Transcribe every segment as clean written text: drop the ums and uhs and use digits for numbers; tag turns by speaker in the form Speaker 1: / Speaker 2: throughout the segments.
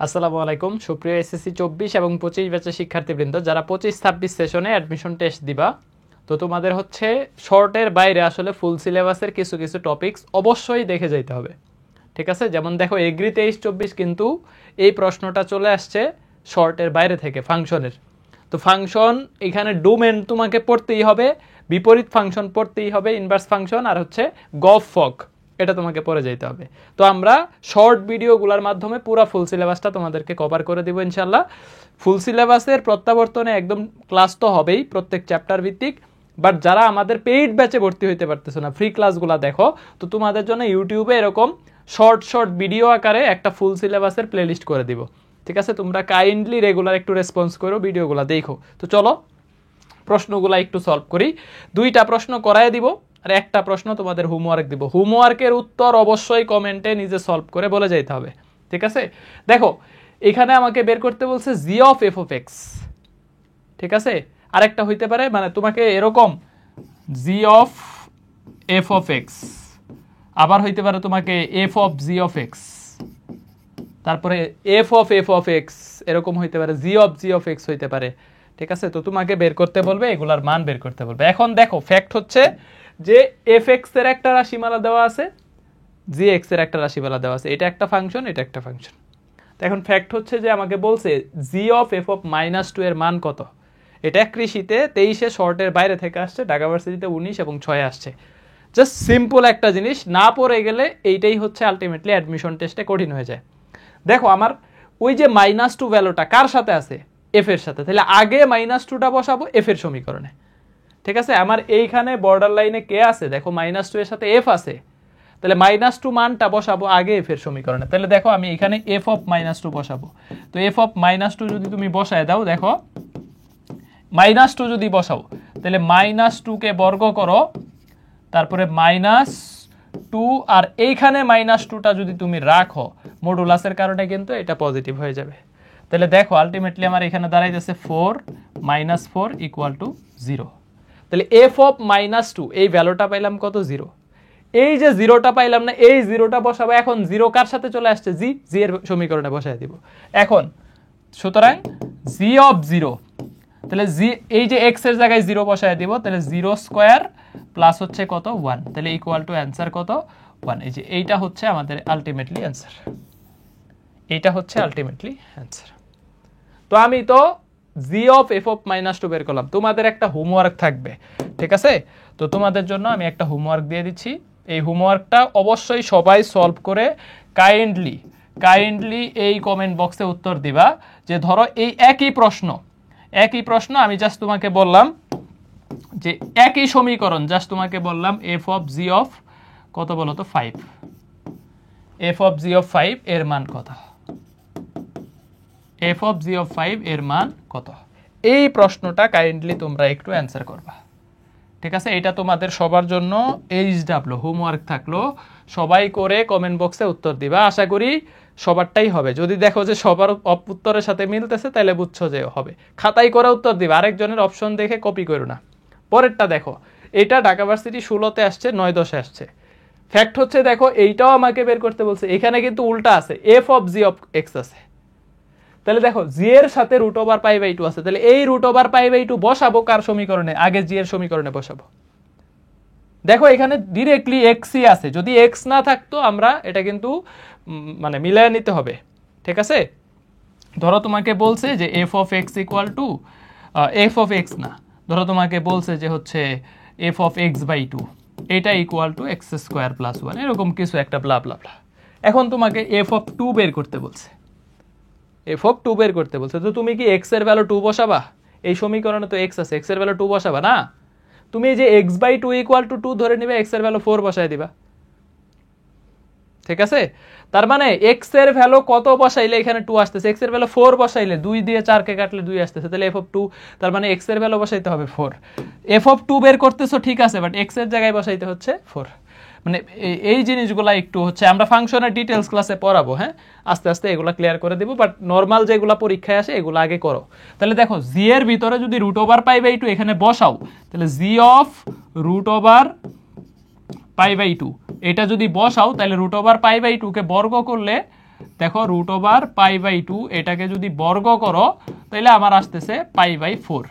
Speaker 1: আসসালামু আলাইকুম সুপ্রিয় এসএসসি 24 এবং 25 ব্যাচের শিক্ষার্থীবৃন্দ, যারা 25-26 সেশনে অ্যাডমিশন টেস্ট দিবা, তো তোমাদের হচ্ছে শর্টের বাইরে আসলে ফুল সিলেবাসের কিছু কিছু টপিকস অবশ্যই দেখে যেতে হবে। ঠিক আছে, যেমন দেখো এগ্রি 23-24 কিন্তু এই প্রশ্নটা চলে আসছে শর্টের বাইরে থেকে, ফাংশনের। তো ফাংশন এখানে ডোমেন তোমাকে পড়তেই হবে, বিপরীত ফাংশন পড়তেই হবে, ইনভার্স ফাংশন আর হচ্ছে গভ ফক, এটা তোমাকে পড়ে যেতে হবে। তো আমরা শর্ট ভিডিওগুলোর মাধ্যমে পুরো ফুল সিলেবাসটা তোমাদেরকে কভার করে দেবো ইনশাল্লাহ। ফুল সিলেবাসের প্রত্যাবর্তনে একদম ক্লাস তো হবেই প্রত্যেক চ্যাপ্টার ভিত্তিক, বাট যারা আমাদের পেইড ব্যাচে ভর্তি হইতে পারতেছো না, ফ্রি ক্লাসগুলো দেখো, তো তোমাদের জন্য ইউটিউবে এরকম শর্ট শর্ট ভিডিও আকারে একটা ফুল সিলেবাসের প্লেলিস্ট করে দিব। ঠিক আছে, তোমরা কাইন্ডলি রেগুলার একটু রেসপন্স করো, ভিডিওগুলো দেখো। তো চলো প্রশ্নগুলো একটু সলভ করি। 2টা প্রশ্ন করায় দিব আর একটা প্রশ্ন তোমাদের হোমওয়ার্ক দিব। হোমওয়ার্কের উত্তর অবশ্যই কমেন্টে নিজে সলভ করে বলে যেতে হবে। ঠিক আছে, দেখো এখানে আমাকে বের করতে বলছে জি অফ এফ অফ এক্স। ঠিক আছে, আরেকটা হইতে পারে, মানে তোমাকে এরকম জি অফ এফ অফ এক্স, আবার হইতে পারে তোমাকে F of G of x, তারপরে এফ অফ এক্স, এরকম হইতে পারে জি অফ এক্স হইতে পারে। ঠিক আছে, তো তোমাকে বের করতে বলবে, এগুলার মান বের করতে বলবে। এখন দেখো ফ্যাক্ট হচ্ছে যে এফ এক্স এর একটা রাশিমালা দেওয়া আছে, জি এক্স এর একটা রাশিমালা দেওয়া আছে, এটা একটা ফাংশন, এটা একটা ফাংশন। তো এখন ফ্যাক্ট হচ্ছে যে আমাকে বলছে জি অফ এফ অফ -2 এর মান কত। এটা কৃষিতে 23-এ শর্টের বাইরে থেকে আসছে, ঢাকা ভার্সিটিতে 19 এবং 6 আসছে। জাস্ট সিম্পল একটা জিনিস, না পড়ে গেলে এইটাই হচ্ছে আলটিমেটলি অ্যাডমিশন টেস্টে কঠিন হয়ে যায়। দেখো আমার ওই যে -2 ভ্যালুটা কার সাথে আছে, এফ এর সাথে, তাহলে আগে -2টা বসাবো এফ এর সমীকরণে। ঠিক আছে, আমার এইখানে বর্ডার লাইনে কে আছে, দেখো -2 এর সাথে এফ আছে, তাহলে -2 মানটা বসাবো আগে এফ এর সমীকরণে। তাহলে দেখো আমি এখানে এফ অফ -2 বসাবো। তো এফ অফ -2 যদি তুমি বসায় দাও, দেখো -2 যদি বসাও তাহলে -2 কে বর্গ করো, তারপরে -2, আর এইখানে -2টা যদি তুমি রাখো মডুলাসের কারণে কিন্তু এটা পজিটিভ হয়ে যাবে। তাহলে দেখো আলটিমেটলি আমার এখানে দাঁড়াইতেছে 4 - 4 = 0। তাহলে এফ অফ -2 এই ভ্যালুটা পাইলাম কত, 0। এই যে জিরোটা পাইলাম না, এই জিরোটা বসাবো। এখন জিরো কার সাথে চলে আসছে, জি এর সমীকরণে বসায় দিব এখন। সুতরাং জি অফ 0, তাহলে জি এই যে এক্স এর জায়গায় 0 বসায় দিব, তাহলে 0² প্লাস হচ্ছে কত, 1, তাহলে ইকুয়াল টু অ্যান্সার কত, 1। এই যে এইটা হচ্ছে আমাদের আলটিমেটলি অ্যান্সার, এইটা হচ্ছে আলটিমেটলি অ্যান্সার। তো আমি তো জি অফ এফ অফ -2 বের করলাম। তোমাদের একটা হোমওয়ার্ক থাকবে, ঠিক আছে? তো তোমাদের জন্য আমি একটা হোমওয়ার্ক দিয়ে দিচ্ছি। এই হোমওয়ার্কটা অবশ্যই সবাই সলভ করে কাইন্ডলি এই কমেন্ট বক্সে উত্তর দিবা। যে ধরো এই একই প্রশ্ন আমি জাস্ট তোমাকে বললাম যে একই সমীকরণ, জাস্ট তোমাকে বললাম এফ অফ জি অফ কত বলো তো, 5। এফ অফ জি অফ 5 এর মান কত, এফ অফ জি অফ 5 এর মান কত, এই প্রশ্নটা কাইন্ডলি তোমরা একটু অ্যান্সার করবা। ঠিক আছে, এটা তোমাদের সবার জন্য এইচডাব্লিউ হোমওয়ার্ক থাকলো, সবাই করে কমেন্ট বক্সে উত্তর দিবা। আশা করি সবারটাই হবে। যদি দেখো যে সবার উত্তরের সাথে মিলতেছে, তাহলে বুঝছো যে হবে। খাতায় করে উত্তর দিবা, আরেকজনের অপশন দেখে কপি করো না। পরেরটা দেখো, এটা ঢাকা ভার্সিটি 16-তে আসছে, 9-10-এ আসছে। ফ্যাক্ট হচ্ছে দেখো এইটাও আমাকে বের করতে বলছে, এখানে কিন্তু উল্টা আছে, F of G of x আছে। তাহলে দেখো জি এর সাথে √π/2 আছে, তাহলে এই √π/2 বসাবো কার সমীকরণে, আগে জি এর সমীকরণে বসাবো। দেখো এখানে ডিরেক্টলি এক্সই আছে, যদি এক্স না থাকতো আমরা এটা কিন্তু মানে মিলায় নিতে হবে। ঠিক আছে, ধরো তোমাকে বলছে যে F of x equal to F of x না, ধরো তোমাকে বলছে যে হচ্ছে এফ অফ x/2 এটা ইকুয়াল টু x² + 1, এরকম কিছু একটা ব্লা ব্লা ব্লা। এখন তোমাকে এফ অফ 2 বের করতে বলছে, এফ অফ 2 বের করতে বলছে। তো তুমি কি এক্স এর ভ্যালু 2 বসাবা? এই সমীকরণে তো এক্স আছে, এক্স এর ভ্যালু 2 বসাবা না। তুমি এই যে x/2 = 2 ধরে নিবে, এক্স এর ভ্যালু 4 বসায় দিবা। ঠিক আছে, তার মানে এক্স এর ভ্যালু কত বসাইলে এখানে 2 আসতেছে, এক্স এর ভ্যালু 4 বসাইলে 2 দিয়ে 4 কে কাটলে 2 আসতেছে, তাহলে এফ অফ 2, তার মানে এক্স এর ভ্যালু বসাইতে হবে 4। এফ অফ 2 বের করতেছো ঠিক আছে, বাট এক্স এর জায়গায় বসাইতে হচ্ছে 4। মানে এই জিনিসগুলো একটু হচ্ছে আমরা ফাংশনের ডিটেলস ক্লাসে পড়াবো, হ্যাঁ আস্তে আস্তে এগুলো ক্লিয়ার করে দিব, বাট নর্মাল যেগুলো পরীক্ষায় আসে এগুলো আগে করো। তাহলে দেখো জি এর ভিতরে যদি √π/2 এখানে বসাও, তাহলে জি অফ √π/2 এটা যদি বসাও, তাহলে √π/2 কে বর্গ করলে দেখো √π/2 এটাকে যদি বর্গ করো তাহলে আমার আসতেছে π/4,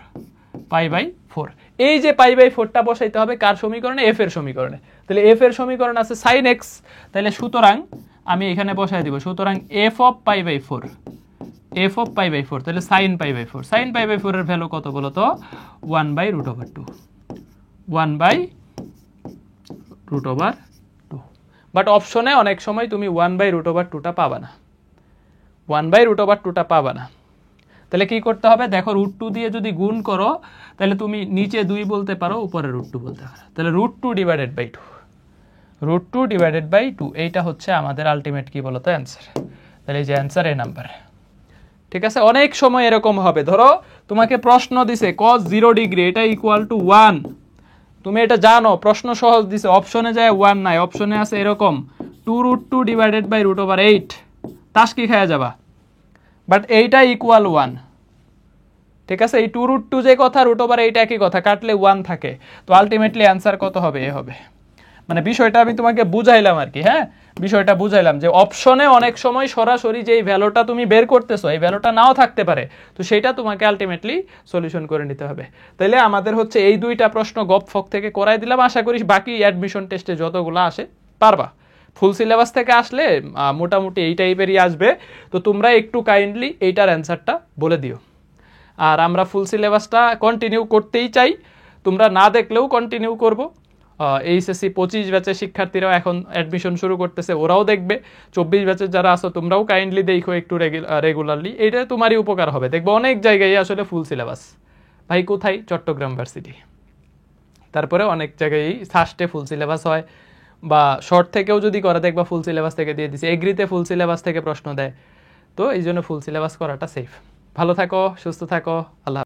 Speaker 1: π/4। এই যে π/4টা বসাইতে হবে কার সমীকরণে? f এর সমীকরণে। তাহলে f এর সমীকরণ আছে sin x, তাহলে সুতরাং আমি এখানে বসাই দিব, সুতরাং f of π/4, f of π/4 তাহলে sin π/4, sin π/4 এর ভ্যালু কত বলো তো? 1/√2, 1/√2। বাট অপশনে অনেক সময় তুমি 1/√2টা পাবা না, 1/√2টা পাবা না। তাহলে কি করতে হবে? দেখো √2 দিয়ে যদি গুণ করো তাহলে তুমি নিচে 2 বলতে পারো, উপরে √2 বলতে পারো। তাহলে √2/2, √2/2 এইটা হচ্ছে আমাদের আলটিমেট কি বলতো অ্যান্সার। তাহলে এই যে অ্যান্সার এই নাম্বার। ঠিক আছে, অনেক সময় এরকম হবে, ধরো তোমাকে প্রশ্ন দিছে cos 0 ডিগ্রি এটা ইকুয়াল টু 1, তুমি এটা জানো, প্রশ্ন সহজ দিছে, অপশনে যায় 1 নাই, অপশনে আছে এরকম 2√2/√8, তাস কি খাওয়া যাবা, বাট এইটা ইকুয়াল 1। ঠিক আছে, এই 2√2 যে কথা, √8 একই কথা, কাটলে 1 থাকে। তো আলটিমেটলি অ্যান্সার কত হবে? এ হবে। মানে বিষয়টা আমি তোমাকে বুঝাইলাম আর কি। হ্যাঁ, বিষয়টা বুঝাইলাম যে অপশনে অনেক সময় সরাসরি যে ভ্যালুটা তুমি বের করতেছো এই ভ্যালুটা নাও থাকতে পারে, তো সেটা তোমাকে আলটিমেটলি সলিউশন করে নিতে হবে। তাইলে আমাদের হচ্ছে এই দুইটা প্রশ্ন গপফক থেকে করাই দিলাম। আশা করি বাকি অ্যাডমিশন টেস্টে যতগুলো আসে পারবা। ফুল সিলেবাস থেকে আসলে মোটামুটি এই টাইপেরই আসবে। তো তোমরা একটু কাইন্ডলি এইটার অ্যান্সারটা বলে দিও। আর আমরা ফুল সিলেবাসটা কন্টিনিউ করতেই চাই, তোমরা না দেখলেও কন্টিনিউ করব। এইচএসসি 25 ব্যাচের শিক্ষার্থীরাও এখন অ্যাডমিশন শুরু করতেছে, ওরাও দেখবে। 24 ব্যাচের যারা আছো তোমরাও কাইন্ডলি দেখো একটু রেগুলারলি, এইটা তোমারই উপকার হবে। দেখবো অনেক জায়গায় আসলে ফুল সিলেবাস, ভাই কোথায়? চট্টগ্রাম ভার্সিটি। তারপরে অনেক জায়গায় ফার্স্টে ফুল সিলেবাস হয়, বা শর্ট থেকেও যদি করে দেখবা ফুল সিলেবাস থেকে দিয়ে দিছে, এগ্রিতে ফুল সিলেবাস থেকে প্রশ্ন দেয়। তো এই জন্য ফুল সিলেবাস করাটা সেফ। ভালো থাকো, সুস্থ থাকো, আল্লাহ।